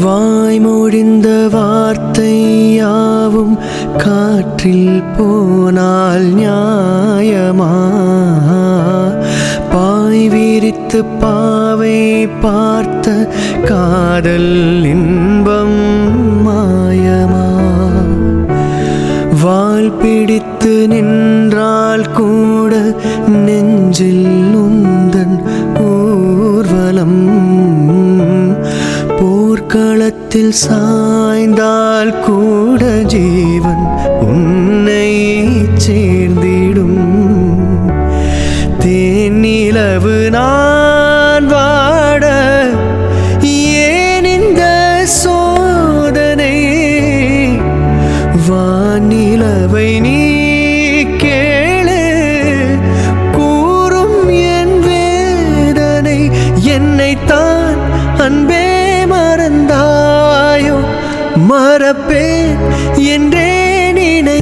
வாய்மொழிந்த வார்த்தையாவும் காற்றில் போனால் நியாயமா? பாய் விரித்து பாவை பார்த்த காதல் இன்பம் மாயமா? வால் பிடித்து நின்றால் கூட நெஞ்சில் உந்தன் ஊர்வலம், போர்க்களத்தில் சாய்ந்தால் கூட ஜீவன் உன்னை சேர்ந்திடும். தேனிலவு நான் வாட ஏன் இந்த சோதனை? வானிலவை நீ கேளு, கூறும் என் வேதனை. என்னைத்தான் அன்பே மறந்தாயோ? மறப்பேன் என்றே நினை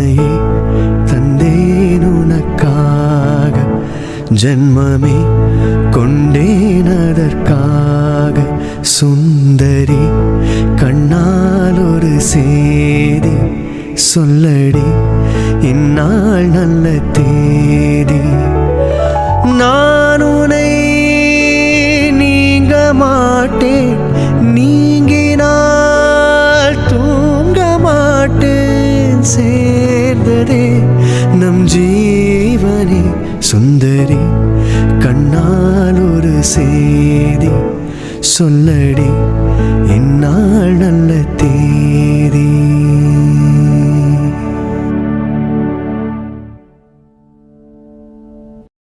தந்தேன் உனக்காக, ஜன்மமே கொண்டேன் அதற்காக. சுந்தரி கண்ணால் ஒரு சேதி சொல்லடி, இந்நாள் நல்ல தேதி. நான் உன்னை நீங்க மாட்டேன், நீங்கினால் தூங்க மாட்டேன். சேர்ந்ததே நம் ஜீவனே சுந்தரி, கண்ணால் ஒரு சேதி சொல்லடி, இந்நாள் நல்ல தேதி.